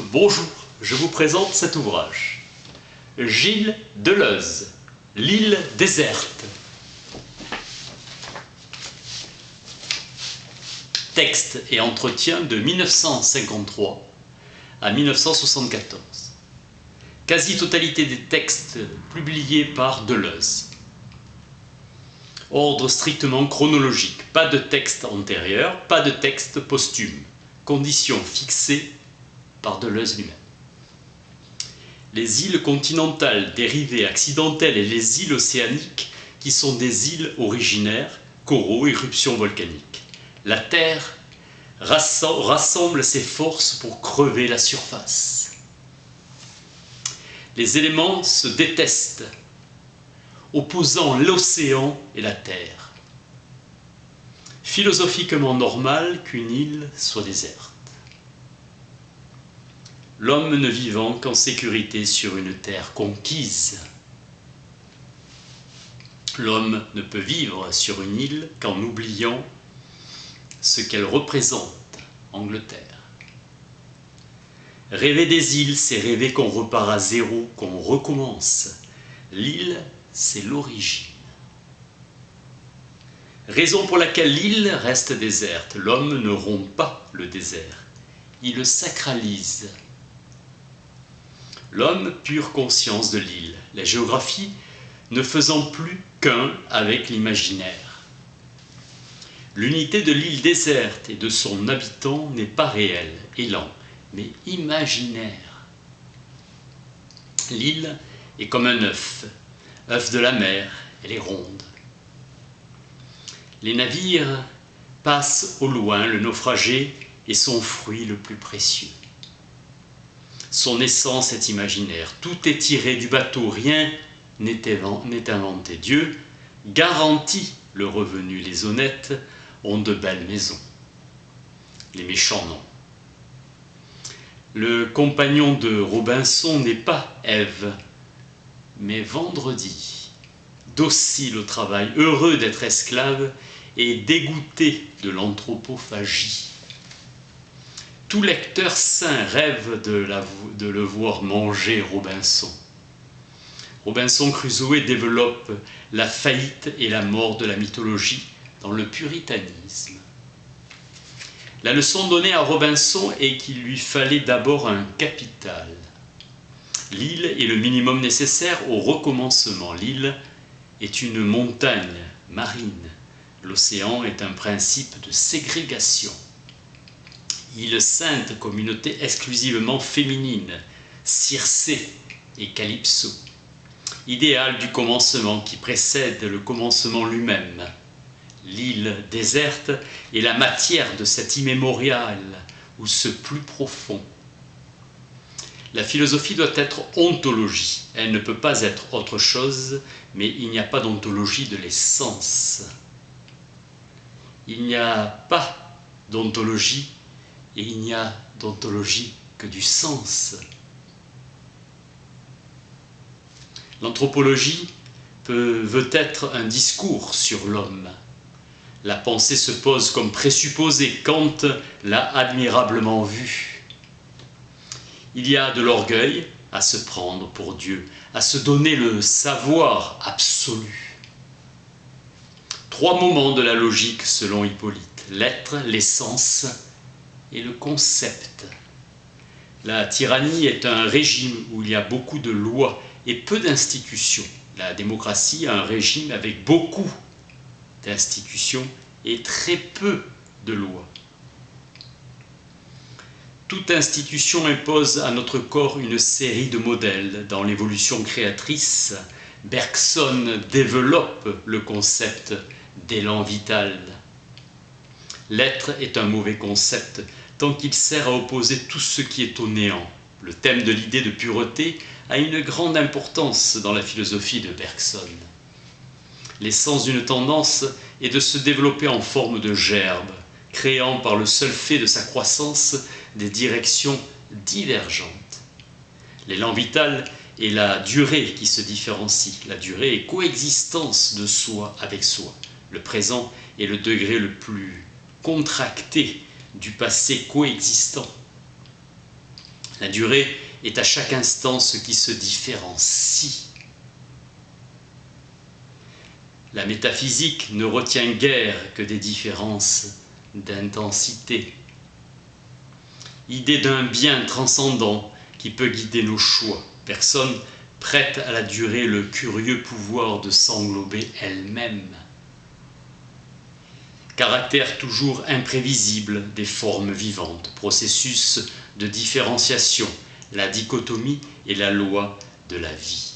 Bonjour, je vous présente cet ouvrage. Gilles Deleuze, L'île déserte. Texte et entretien de 1953 à 1974. Quasi-totalité des textes publiés par Deleuze. Ordre strictement chronologique, pas de texte antérieur, pas de texte posthume. Conditions fixées par Deleuze lui-même. Les îles continentales dérivées accidentelles et les îles océaniques qui sont des îles originaires, coraux, éruptions volcaniques. La Terre rassemble ses forces pour crever la surface. Les éléments se détestent, opposant l'océan et la Terre. Philosophiquement normal qu'une île soit déserte. L'homme ne vivant qu'en sécurité sur une terre conquise. L'homme ne peut vivre sur une île qu'en oubliant ce qu'elle représente, Angleterre. Rêver des îles, c'est rêver qu'on repart à zéro, qu'on recommence. L'île, c'est l'origine. Raison pour laquelle l'île reste déserte. L'homme ne rompt pas le désert, il le sacralise. L'homme, pure conscience de l'île, la géographie ne faisant plus qu'un avec l'imaginaire. L'unité de l'île déserte et de son habitant n'est pas réelle, élan, mais imaginaire. L'île est comme un œuf de la mer, elle est ronde. Les navires passent au loin, le naufragé est son fruit le plus précieux. Son essence est imaginaire, tout est tiré du bateau, rien n'est inventé. Dieu garantit le revenu, les honnêtes ont de belles maisons, les méchants non. Le compagnon de Robinson n'est pas Ève, mais vendredi, docile au travail, heureux d'être esclave et dégoûté de l'anthropophagie. Tout lecteur sain rêve de le voir manger Robinson. Robinson Crusoe développe la faillite et la mort de la mythologie dans le puritanisme. La leçon donnée à Robinson est qu'il lui fallait d'abord un capital. L'île est le minimum nécessaire au recommencement. L'île est une montagne marine. L'océan est un principe de ségrégation. Île sainte, communauté exclusivement féminine, Circé et Calypso. Idéal du commencement qui précède le commencement lui-même. L'île déserte est la matière de cet immémorial ou ce plus profond. La philosophie doit être ontologie. Elle ne peut pas être autre chose, mais il n'y a pas d'ontologie de l'essence. Il n'y a pas d'ontologie et il n'y a d'ontologie que du sens. L'anthropologie veut être un discours sur l'homme. La pensée se pose comme présupposée. Kant l'a admirablement vu. Il y a de l'orgueil à se prendre pour Dieu, à se donner le savoir absolu. 3 moments de la logique selon Hippolyte: l'être, l'essence et le concept. La tyrannie est un régime où il y a beaucoup de lois et peu d'institutions. La démocratie est un régime avec beaucoup d'institutions et très peu de lois. Toute institution impose à notre corps une série de modèles. Dans l'évolution créatrice, Bergson développe le concept d'élan vital. L'être est un mauvais concept tant qu'il sert à opposer tout ce qui est au néant. Le thème de l'idée de pureté a une grande importance dans la philosophie de Bergson. L'essence d'une tendance est de se développer en forme de gerbe, créant par le seul fait de sa croissance des directions divergentes. L'élan vital est la durée qui se différencie. La durée est coexistence de soi avec soi. Le présent est le degré le plus contracté du passé coexistant. La durée est à chaque instant ce qui se différencie. La métaphysique ne retient guère que des différences d'intensité. Idée d'un bien transcendant qui peut guider nos choix. Personne prête à la durée le curieux pouvoir de s'englober elle-même. Caractère toujours imprévisible des formes vivantes, processus de différenciation, la dichotomie et la loi de la vie.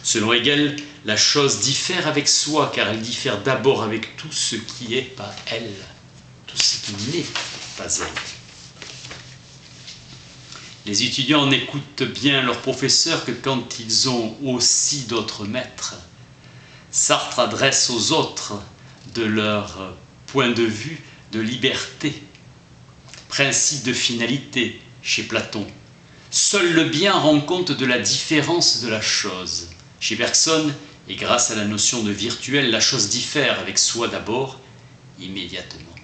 Selon Hegel, la chose diffère avec soi car elle diffère d'abord avec tout ce qui est pas elle, tout ce qui n'est pas elle. Les étudiants n'écoutent bien leurs professeurs que quand ils ont aussi d'autres maîtres. Sartre adresse aux autres de leur point de vue de liberté, principe de finalité chez Platon. Seul le bien rend compte de la différence de la chose. Chez Bergson, et grâce à la notion de virtuel, la chose diffère avec soi d'abord, immédiatement.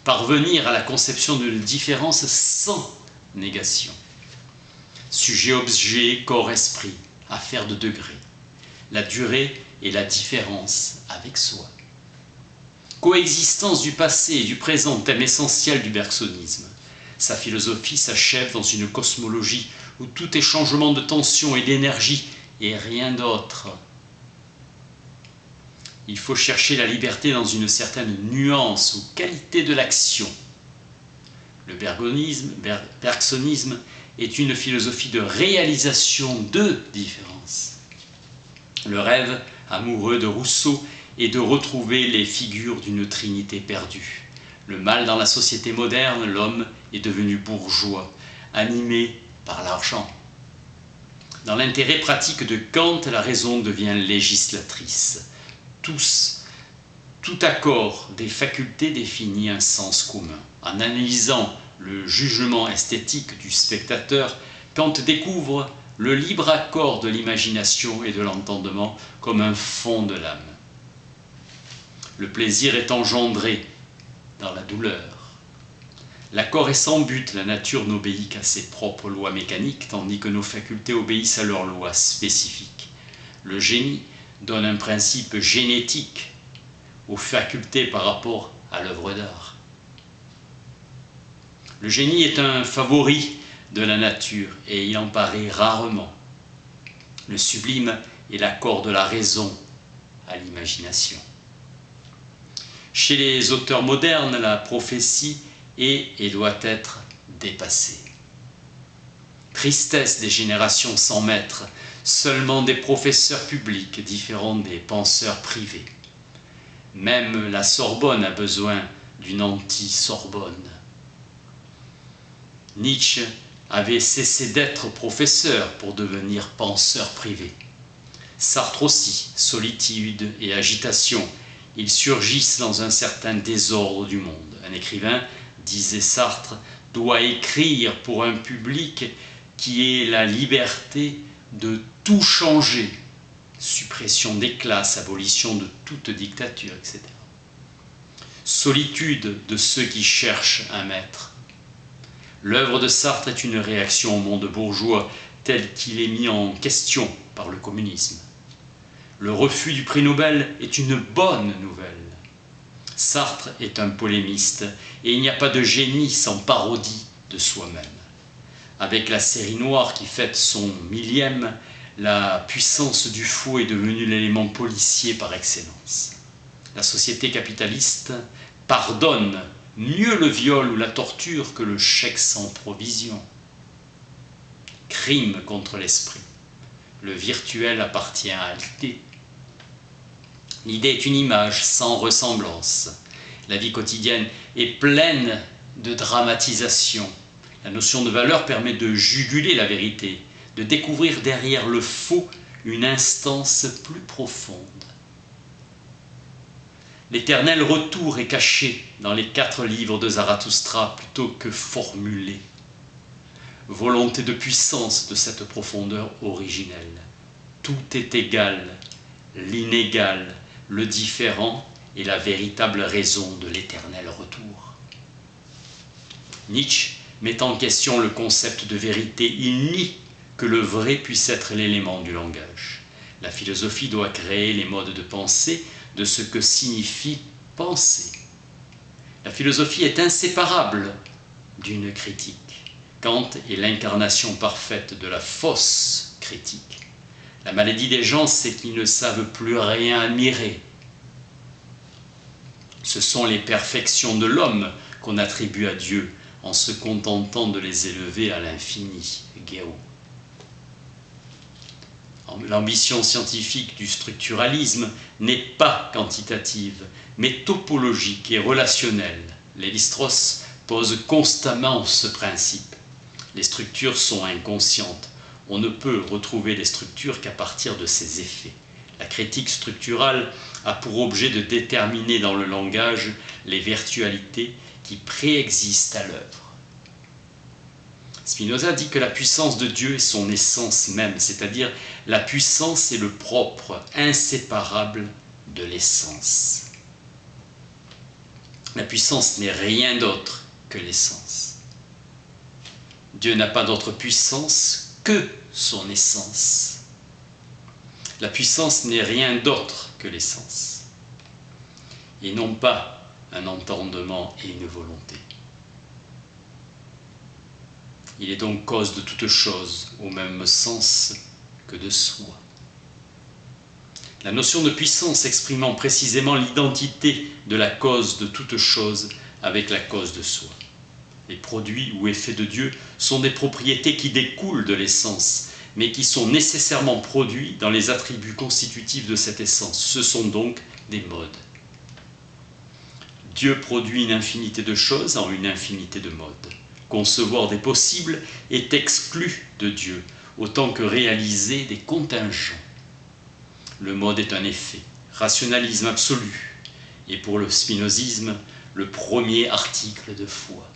Parvenir à la conception de la différence sans négation. Sujet-objet, corps-esprit, affaire de degré. La durée et la différence avec soi. Coexistence du passé et du présent, thème essentiel du bergsonisme. Sa philosophie s'achève dans une cosmologie où tout est changement de tension et d'énergie et rien d'autre. Il faut chercher la liberté dans une certaine nuance ou qualité de l'action. Le bergsonisme est une philosophie de réalisation de différence. Le rêve amoureux de Rousseau est de retrouver les figures d'une trinité perdue. Le mal dans la société moderne, l'homme est devenu bourgeois, animé par l'argent. Dans l'intérêt pratique de Kant, la raison devient législatrice. Tout accord des facultés définit un sens commun. En analysant le jugement esthétique du spectateur, Kant découvre le libre accord de l'imagination et de l'entendement comme un fond de l'âme. Le plaisir est engendré dans la douleur. L'accord est sans but, la nature n'obéit qu'à ses propres lois mécaniques, tandis que nos facultés obéissent à leurs lois spécifiques. Le génie donne un principe génétique aux facultés par rapport à l'œuvre d'art. Le génie est un favori de la nature et il en paraît rarement. Le sublime est l'accord de la raison à l'imagination. Chez les auteurs modernes, la prophétie est et doit être dépassée. Tristesse des générations sans maître, seulement des professeurs publics différents des penseurs privés. Même la Sorbonne a besoin d'une anti-Sorbonne. Nietzsche avait cessé d'être professeur pour devenir penseur privé. Sartre aussi, solitude et agitation, ils surgissent dans un certain désordre du monde. Un écrivain, disait Sartre, doit écrire pour un public qui ait la liberté de tout changer. Suppression des classes, abolition de toute dictature, etc. Solitude de ceux qui cherchent un maître. L'œuvre de Sartre est une réaction au monde bourgeois tel qu'il est mis en question par le communisme. Le refus du prix Nobel est une bonne nouvelle. Sartre est un polémiste et il n'y a pas de génie sans parodie de soi-même. Avec la série noire qui fête son 1000e, la puissance du faux est devenue l'élément policier par excellence. La société capitaliste pardonne mieux le viol ou la torture que le chèque sans provision. Crime contre l'esprit. Le virtuel appartient à l'idée. L'idée est une image sans ressemblance. La vie quotidienne est pleine de dramatisation. La notion de valeur permet de juguler la vérité, de découvrir derrière le faux une instance plus profonde. L'éternel retour est caché dans les 4 livres de Zarathustra plutôt que formulé. Volonté de puissance de cette profondeur originelle. Tout est égal, l'inégal, le différent est la véritable raison de l'éternel retour. Nietzsche met en question le concept de vérité. Il nie que le vrai puisse être l'élément du langage. La philosophie doit créer les modes de pensée de ce que signifie penser. La philosophie est inséparable d'une critique. Kant est l'incarnation parfaite de la fausse critique. La maladie des gens, c'est qu'ils ne savent plus rien admirer. Ce sont les perfections de l'homme qu'on attribue à Dieu en se contentant de les élever à l'infini. Guéot. L'ambition scientifique du structuralisme n'est pas quantitative, mais topologique et relationnelle. Lévi-Strauss pose constamment ce principe. Les structures sont inconscientes. On ne peut retrouver les structures qu'à partir de ces effets. La critique structurale a pour objet de déterminer dans le langage les virtualités qui préexistent à l'œuvre. Spinoza dit que la puissance de Dieu est son essence même, c'est-à-dire la puissance est le propre, inséparable de l'essence. La puissance n'est rien d'autre que l'essence. Dieu n'a pas d'autre puissance que son essence. La puissance n'est rien d'autre que l'essence, et non pas un entendement et une volonté. Il est donc cause de toute chose, au même sens que de soi. La notion de puissance exprimant précisément l'identité de la cause de toute chose avec la cause de soi. Les produits ou effets de Dieu sont des propriétés qui découlent de l'essence, mais qui sont nécessairement produits dans les attributs constitutifs de cette essence. Ce sont donc des modes. Dieu produit une infinité de choses en une infinité de modes. Concevoir des possibles est exclu de Dieu, autant que réaliser des contingents. Le mode est un effet, rationalisme absolu, et pour le spinozisme, le premier article de foi.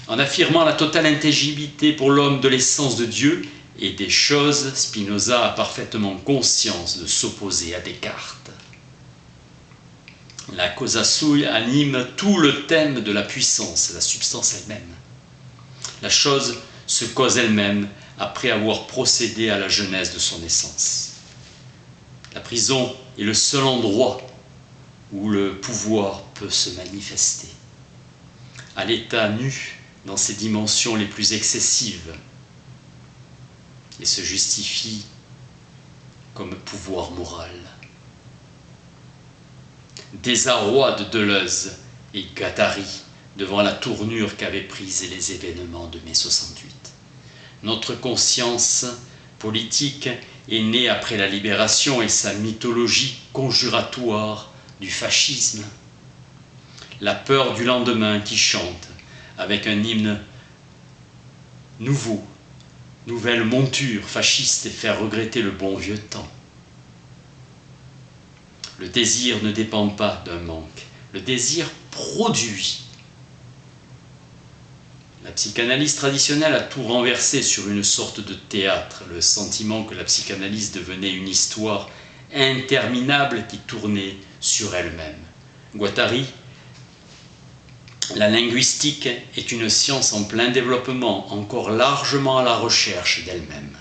En affirmant la totale intelligibilité pour l'homme de l'essence de Dieu et des choses, Spinoza a parfaitement conscience de s'opposer à Descartes. La causa sui anime tout le thème de la puissance, la substance elle-même. La chose se cause elle-même après avoir procédé à la genèse de son essence. La prison est le seul endroit où le pouvoir peut se manifester. À l'état nu, dans ses dimensions les plus excessives, et se justifie comme pouvoir moral. Désarroi de Deleuze et Guattari devant la tournure qu'avaient prise les événements de mai 68. Notre conscience politique est née après la libération et sa mythologie conjuratoire du fascisme. La peur du lendemain qui chante avec un hymne nouveau, nouvelle monture fasciste et faire regretter le bon vieux temps. Le désir ne dépend pas d'un manque. Le désir produit. La psychanalyse traditionnelle a tout renversé sur une sorte de théâtre, le sentiment que la psychanalyse devenait une histoire interminable qui tournait sur elle-même. Guattari, la linguistique est une science en plein développement, encore largement à la recherche d'elle-même.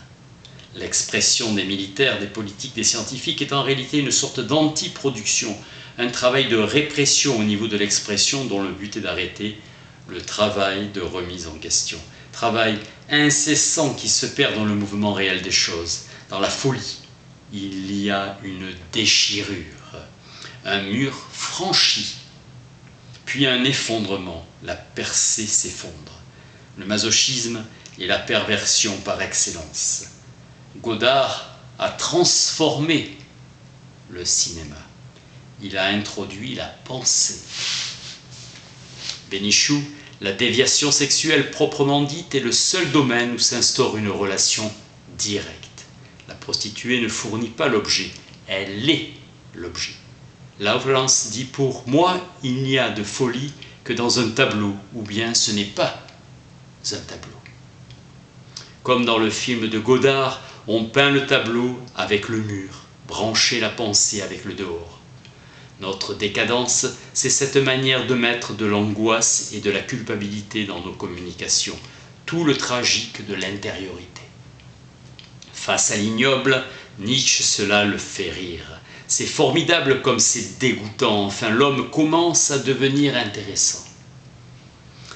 L'expression des militaires, des politiques, des scientifiques est en réalité une sorte d'anti-production, un travail de répression au niveau de l'expression dont le but est d'arrêter le travail de remise en question. Travail incessant qui se perd dans le mouvement réel des choses, dans la folie. Il y a une déchirure, un mur franchi, puis un effondrement, la percée s'effondre. Le masochisme est la perversion par excellence. Godard a transformé le cinéma. Il a introduit la pensée. Bénichou, la déviation sexuelle proprement dite est le seul domaine où s'instaure une relation directe. La prostituée ne fournit pas l'objet, elle est l'objet. Lawrence dit: pour moi, il n'y a de folie que dans un tableau, ou bien ce n'est pas un tableau. Comme dans le film de Godard, on peint le tableau avec le mur, brancher la pensée avec le dehors. Notre décadence, c'est cette manière de mettre de l'angoisse et de la culpabilité dans nos communications, tout le tragique de l'intériorité. Face à l'ignoble, Nietzsche, cela le fait rire. C'est formidable comme c'est dégoûtant, enfin l'homme commence à devenir intéressant.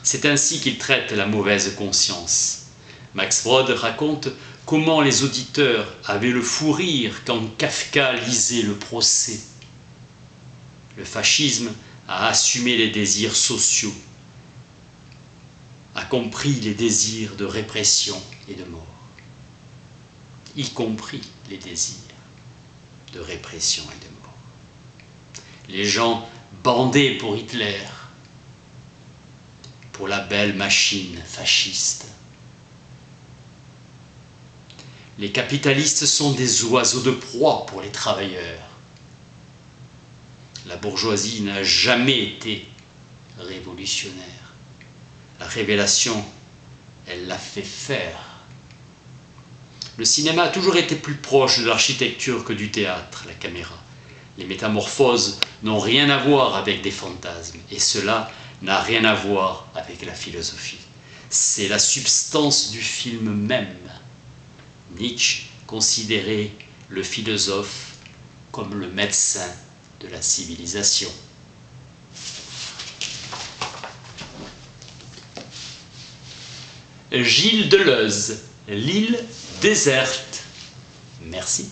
C'est ainsi qu'il traite la mauvaise conscience. Max Brod raconte comment les auditeurs avaient le fou rire quand Kafka lisait le procès. Le fascisme a assumé les désirs sociaux, a compris les désirs de répression et de mort, y compris les désirs de répression et de mort. Les gens bandaient pour Hitler, pour la belle machine fasciste. Les capitalistes sont des oiseaux de proie pour les travailleurs. La bourgeoisie n'a jamais été révolutionnaire. La révélation, elle l'a fait faire. Le cinéma a toujours été plus proche de l'architecture que du théâtre, la caméra. Les métamorphoses n'ont rien à voir avec des fantasmes, et cela n'a rien à voir avec la philosophie. C'est la substance du film même. Nietzsche considérait le philosophe comme le médecin de la civilisation. Gilles Deleuze, l'île déserte. Merci.